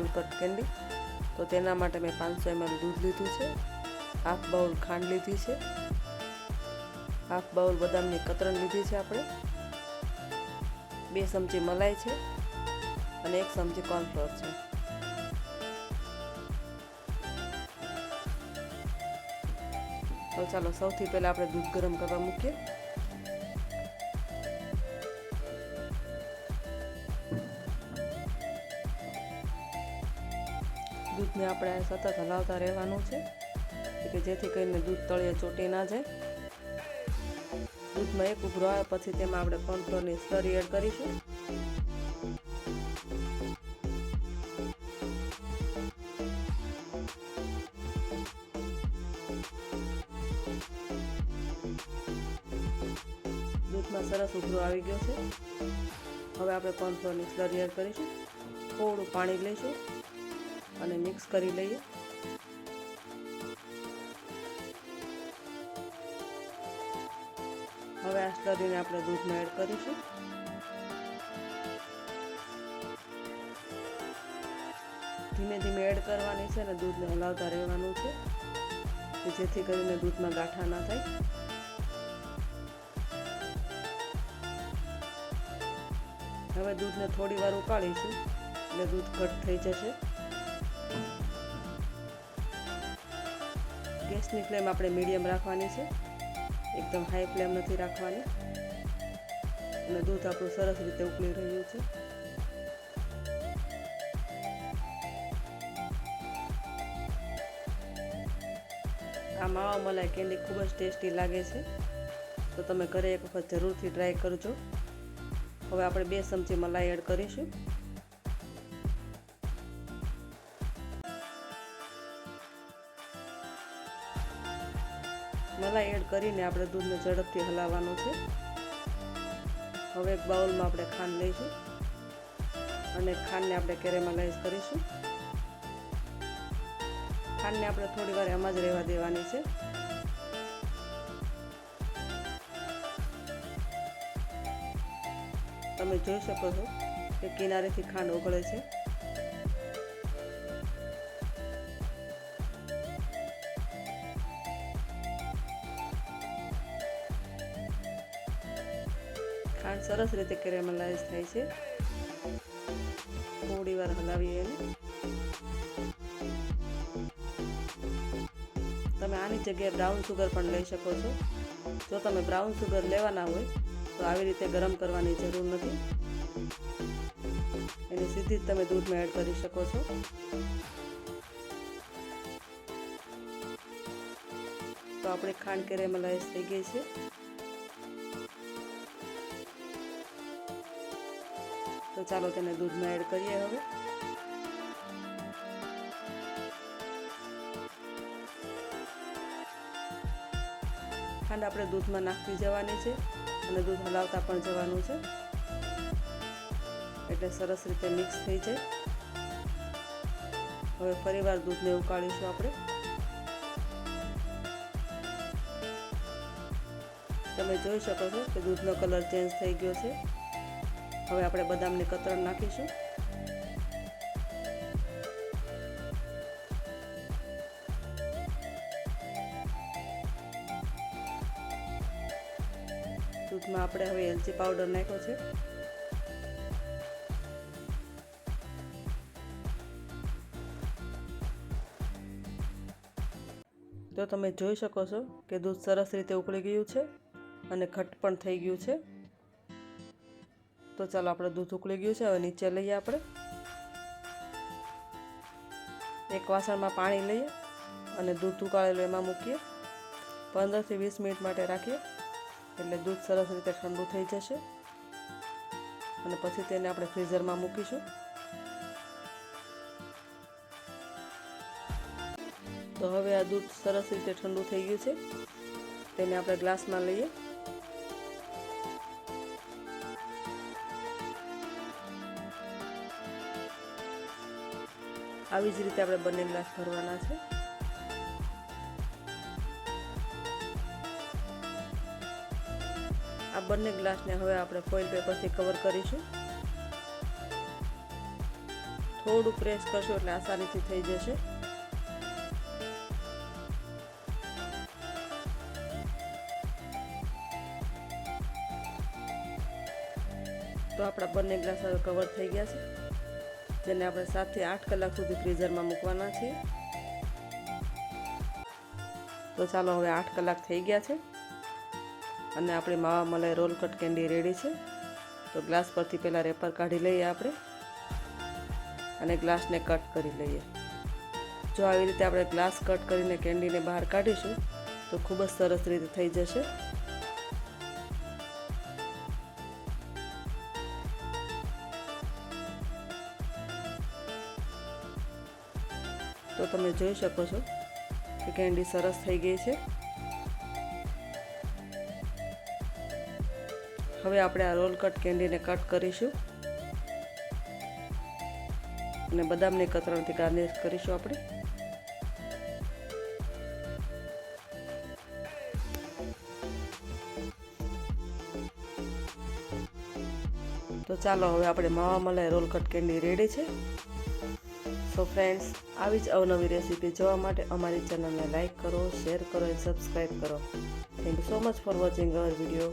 Normal cut candy. તો તેના માટે મેં 500 ml દૂધ લીધું છે, હાફ બાઉલ ખાંડ લીધી છે, હાફ બાઉલ બદામની કતરણ લીધી છે આપણે, 2 ચમચી મલાઈ છે અને 1 ચમચી કોર્નફ્લોર છે। તો ચાલો સૌથી પહેલા આપણે દૂધ ગરમ કરવા મૂકીએ। દૂધને આપણે સતત હલાવતા રહેવાનું છે કે જેથી કરીને દૂધ તળિયે ચોટી ના જાય। દૂધમાં એક ઉભરો આવે પછી તેમાં આપણે કોર્નફ્લોરની સ્લરી એડ કરીશું। દૂધમાં સરસ ઉભરો આવી ગયો છે। હવે આપણે કોર્નફ્લોરની સ્લરી એડ કરીશું, થોડું પાણી લઈશું અને મિક્સ કરી લઈએ। હવે આ સ્લરીને આપણે દૂધમાં એડ કરીશું। ધીમે ધીમે એડ કરવાની છે અને દૂધને હલાવતા રહેવાનું છે જેથી કરીને દૂધમાં ગાંઠા ના થાય। હવે દૂધને થોડી વાર ઉકાળીશું એટલે દૂધ ઘટ થઈ જશે। ગેસની ફ્લેમ આપણે મીડિયમ રાખવાની છે, એકદમ હાઈ ફ્લેમ નથી રાખવાની। અને દૂધ આપણું સરસ રીતે ઉકળી રહ્યું છે। આ માવા મલાઈ કેન્ડી ખૂબ જ ટેસ્ટી લાગે છે, તો તમે ઘરે એક વખત જરૂરથી ટ્રાય કરજો। હવે આપણે 2 ચમચી મલાઈ એડ કરીશું। મલાઈ એડ કરીને આપણે દૂધને ઝડપથી હલાવવાનું છે। હવે એક બાઉલમાં આપણે ખાંડ લઈશું અને ખાંડને આપણે કેરેમલાઇઝ કરીશું। ખાંડને આપણે થોડી વાર એમાં જ રહેવા દેવાની છે। તમે જોઈ શકો છો કે કિનારેથી ખાંડ ઓગળે છે। ખાંડ સરસ રીતે કેરેમલાઇઝ થાય છે। થોડી વાર હલાવીએ એને। તમે આની જગ્યાએ બ્રાઉન સુગર પણ લઈ શકો છો। જો તમે બ્રાઉન સુગર લેવાના હોય તો આવી રીતે ગરમ કરવાની જરૂર નથી, એની સીધી જ તમે દૂધમાં એડ કરી શકો છો। તો આપણી ખાંડ કેરેમલાઇઝ થઈ ગઈ છે। તો ચાલો તેને દૂધમાં એડ કરીએ। હવે ખાંડ આપણે દૂધમાં નાખતી જવાની છે અને દૂધ હલાવતા પણ જવાનું છે એટલે સરસ રીતે મિક્સ થઈ જાય। હવે ફરીવાર દૂધને ઉકાળીશું આપણે। તમે જોઈ શકો છો કે દૂધનો કલર ચેન્જ થઈ ગયો છે। હવે આપણે બદામની કતરણ નાખીશું। દૂધમાં આપણે હવે એલચી પાવડર નાખ્યો છે। તો તમે જોઈ શકો છો કે દૂધ સરસ રીતે ઉકળી ગયું છે અને ઘટ પણ થઈ ગયું છે। તો ચાલો આપણે દૂધ ઉકળી ગયું છે, હવે નીચે લઈએ। આપણે એક વાસણમાં પાણી લઈએ અને દૂધ ઉકાળેલું એમાં મૂકીએ। 15 થી 20 મિનિટ માટે રાખીએ એટલે દૂધ સરસ રીતે ઠંડુ થઈ જશે અને પછી તેને આપણે ફ્રીઝરમાં મૂકીશું। તો હવે આ દૂધ સરસ રીતે ઠંડુ થઈ ગયું છે, તેને આપણે ગ્લાસમાં લઈએ। આવી જ રીતે આપણે બંને ગ્લાસ ભરવાના છે। આ બંને ગ્લાસને હવે આપણે ફોઇલ પેપરથી કવર કરીશું। થોડું પ્રેસ કરશો એટલે આસાનીથી થઈ જશે. તો આપણા બંને ગ્લાસ હવે કવર થઈ ગયા છે, જેને આપણે 7 થી 8 કલાક સુધી ફ્રીઝરમાં મૂકવાના છીએ. તો ચાલો, હવે 8 કલાક થઈ ગયા છે અને આપણી માવા મલાઈ રોલ કટ કેન્ડી રેડી છે. તો ગ્લાસ પરથી પહેલાં રેપર કાઢી લઈએ આપણે અને ગ્લાસને કટ કરી લઈએ. જો આવી રીતે આપણે ગ્લાસ કટ કરીને કેન્ડીને બહાર કાઢીશું તો ખૂબ જ સરસ રીતે થઈ જશે. તો તમે જોઈ શકો છો કે કેન્ડી સરસ થઈ ગઈ છે. હવે આપણે આ રોલ કટ કેન્ડીને કટ કરીશું અને બદામની કતરણથી ગાર્નિશ કરીશું આપણે. તો ચાલો, હવે આપણે માવા મલાઈ રોલ કટ કેન્ડી રેડી છે. સો ફ્રેન્ડ્સ, આવી જ અવનવી રેસીપી જોવા માટે અમારી ચેનલને લાઈક કરો, શેર કરો અને સબસ્ક્રાઈબ કરો. Thank you so much for watching hour video.